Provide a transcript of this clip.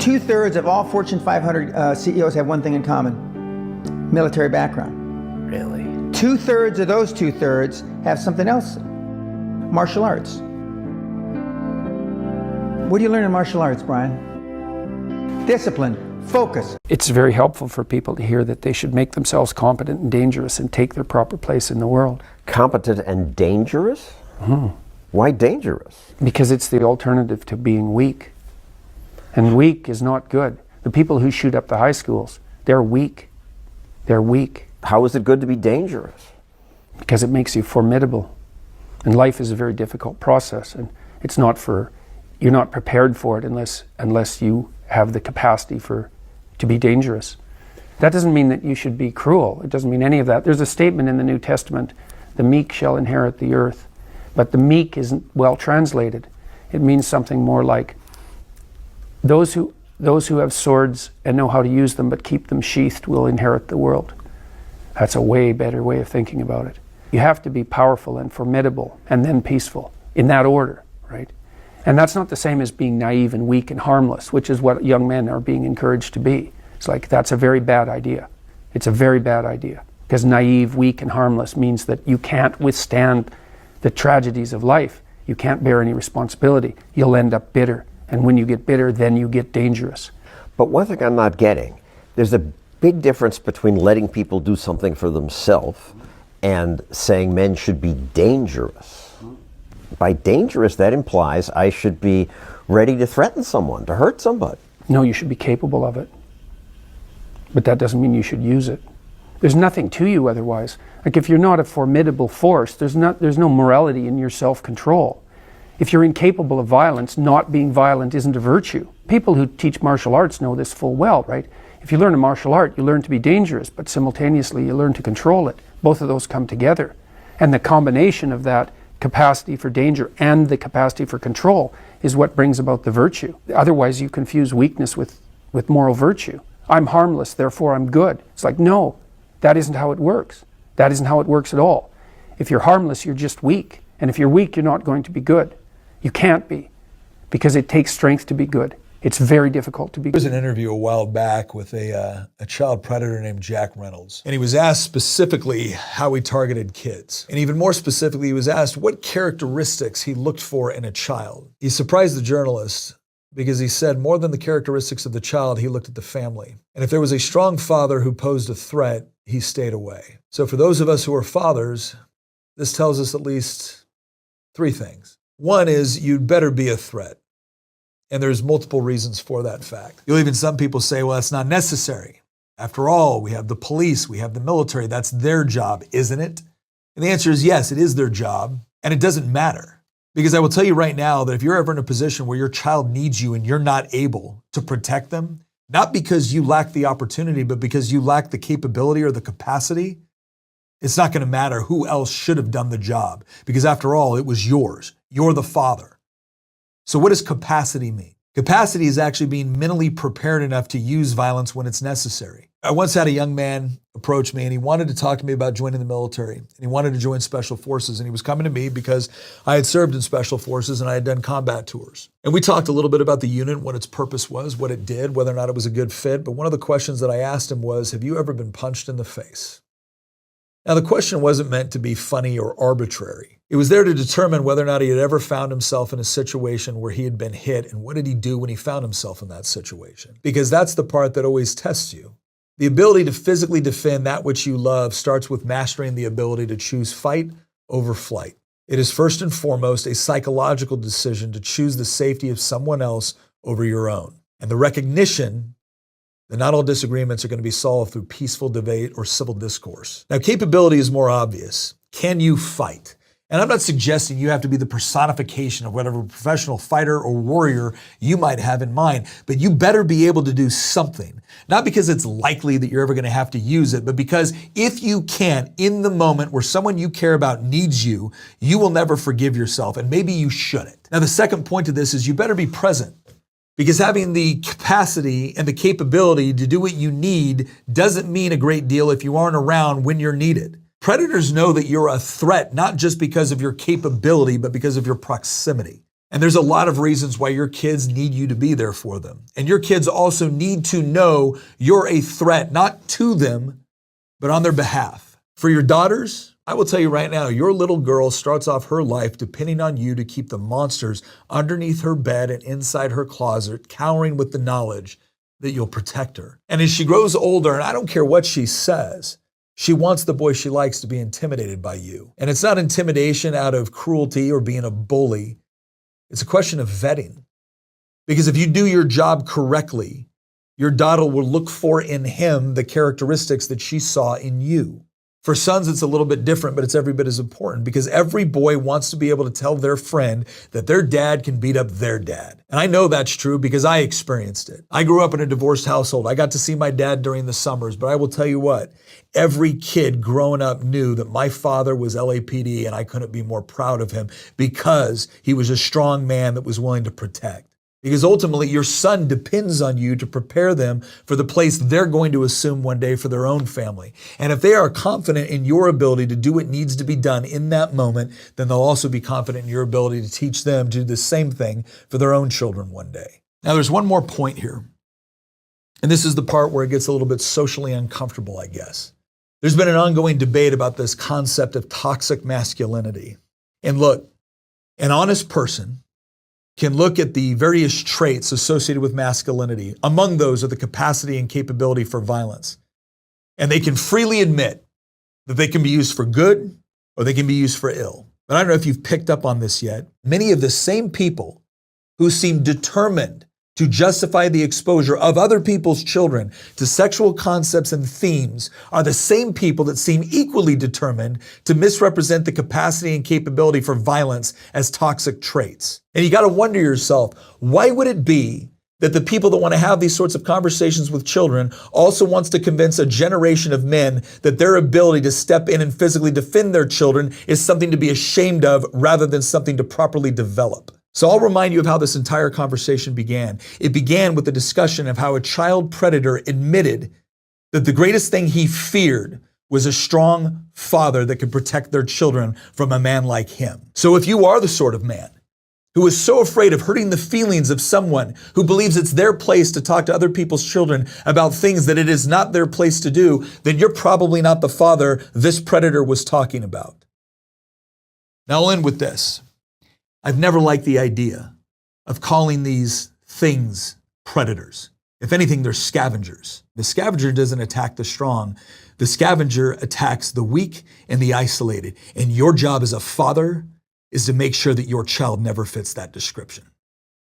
2/3 of all Fortune 500 CEOs have one thing in common: military background. Really? 2/3 of those 2/3 have something else: martial arts. What do you learn in martial arts, Brian? Discipline, focus. It's very helpful for people to hear that they should make themselves competent and dangerous and take their proper place in the world. Competent and dangerous? Why dangerous? Because it's the alternative to being weak. And weak is not good. The people who shoot up the high schools, they're weak. They're weak. How is it good to be dangerous? Because it makes you formidable. And life is a very difficult process, and it's not for, you're not prepared for it unless you have the capacity to be dangerous. That doesn't mean that you should be cruel. It doesn't mean any of that. There's a statement in the New Testament, the meek shall inherit the earth. But the meek isn't well translated. It means something more like those who have swords and know how to use them but keep them sheathed will inherit the world. That's a way better way of thinking about it. You have to be powerful and formidable and then peaceful, in that order, right? And that's not the same as being naive and weak and harmless, which is what young men are being encouraged to be. It's like, that's a very bad idea. It's a very bad idea. Because naive, weak, and harmless means that you can't withstand the tragedies of life. You can't bear any responsibility. You'll end up bitter. And when you get bitter, then you get dangerous. But one thing I'm not getting, there's a big difference between letting people do something for themselves and saying men should be dangerous. By dangerous, that implies I should be ready to threaten someone, to hurt somebody. No, you should be capable of it. But that doesn't mean you should use it. There's nothing to you otherwise. Like, if you're not a formidable force, there's no morality in your self-control. If you're incapable of violence, not being violent isn't a virtue. People who teach martial arts know this full well, right? If you learn a martial art, you learn to be dangerous, but simultaneously you learn to control it. Both of those come together. And the combination of that capacity for danger and the capacity for control is what brings about the virtue. Otherwise, you confuse weakness with moral virtue. I'm harmless, therefore I'm good. It's like, no, that isn't how it works. That isn't how it works at all. If you're harmless, you're just weak. And if you're weak, you're not going to be good. You can't be, because it takes strength to be good. It's very difficult to be good. There was an interview a while back with a child predator named Jack Reynolds. And he was asked specifically how he targeted kids. And even more specifically, he was asked what characteristics he looked for in a child. He surprised the journalist because he said more than the characteristics of the child, he looked at the family. And if there was a strong father who posed a threat, he stayed away. So for those of us who are fathers, this tells us at least three things. One is you'd better be a threat. And there's multiple reasons for that fact. You'll even some people say, well, that's not necessary. After all, we have the police, we have the military, that's their job, isn't it? And the answer is yes, it is their job, and it doesn't matter. Because I will tell you right now that if you're ever in a position where your child needs you and you're not able to protect them, not because you lack the opportunity, but because you lack the capability or the capacity, it's not going to matter who else should have done the job. Because after all, it was yours. You're the father. So what does capacity mean? Capacity is actually being mentally prepared enough to use violence when it's necessary. I once had a young man approach me and he wanted to talk to me about joining the military. And he wanted to join Special Forces. And he was coming to me because I had served in Special Forces and I had done combat tours. And we talked a little bit about the unit, what its purpose was, what it did, whether or not it was a good fit. But one of the questions that I asked him was, have you ever been punched in the face? Now, the question wasn't meant to be funny or arbitrary. It was there to determine whether or not he had ever found himself in a situation where he had been hit, and what did he do when he found himself in that situation? Because that's the part that always tests you. The ability to physically defend that which you love starts with mastering the ability to choose fight over flight. It is first and foremost a psychological decision to choose the safety of someone else over your own. And the recognition that not all disagreements are going to be solved through peaceful debate or civil discourse. Now, capability is more obvious. Can you fight? And I'm not suggesting you have to be the personification of whatever professional fighter or warrior you might have in mind, but you better be able to do something. Not because it's likely that you're ever going to have to use it, but because if you can't, in the moment where someone you care about needs you, you will never forgive yourself, and maybe you shouldn't. Now, the second point to this is you better be present. Because having the capacity and the capability to do what you need doesn't mean a great deal if you aren't around when you're needed. Predators know that you're a threat, not just because of your capability, but because of your proximity. And there's a lot of reasons why your kids need you to be there for them. And your kids also need to know you're a threat, not to them, but on their behalf. For your daughters, I will tell you right now, your little girl starts off her life depending on you to keep the monsters underneath her bed and inside her closet, cowering with the knowledge that you'll protect her. And as she grows older, and I don't care what she says, she wants the boy she likes to be intimidated by you. And it's not intimidation out of cruelty or being a bully. It's a question of vetting. Because if you do your job correctly, your daughter will look for in him the characteristics that she saw in you. For sons, it's a little bit different, but it's every bit as important because every boy wants to be able to tell their friend that their dad can beat up their dad. And I know that's true because I experienced it. I grew up in a divorced household. I got to see my dad during the summers, but I will tell you what, every kid growing up knew that my father was LAPD and I couldn't be more proud of him because he was a strong man that was willing to protect. Because ultimately, your son depends on you to prepare them for the place they're going to assume one day for their own family. And if they are confident in your ability to do what needs to be done in that moment, then they'll also be confident in your ability to teach them to do the same thing for their own children one day. Now, there's one more point here. And this is the part where it gets a little bit socially uncomfortable, I guess. There's been an ongoing debate about this concept of toxic masculinity. And look, an honest person can look at the various traits associated with masculinity. Among those are the capacity and capability for violence. And they can freely admit that they can be used for good or they can be used for ill. But I don't know if you've picked up on this yet. Many of the same people who seem determined to justify the exposure of other people's children to sexual concepts and themes are the same people that seem equally determined to misrepresent the capacity and capability for violence as toxic traits. And you got to wonder yourself, why would it be that the people that want to have these sorts of conversations with children also wants to convince a generation of men that their ability to step in and physically defend their children is something to be ashamed of rather than something to properly develop? So I'll remind you of how this entire conversation began. It began with the discussion of how a child predator admitted that the greatest thing he feared was a strong father that could protect their children from a man like him. So if you are the sort of man who is so afraid of hurting the feelings of someone who believes it's their place to talk to other people's children about things that it is not their place to do, then you're probably not the father this predator was talking about. Now I'll end with this. I've never liked the idea of calling these things predators. If anything, they're scavengers. The scavenger doesn't attack the strong. The scavenger attacks the weak and the isolated. And your job as a father is to make sure that your child never fits that description.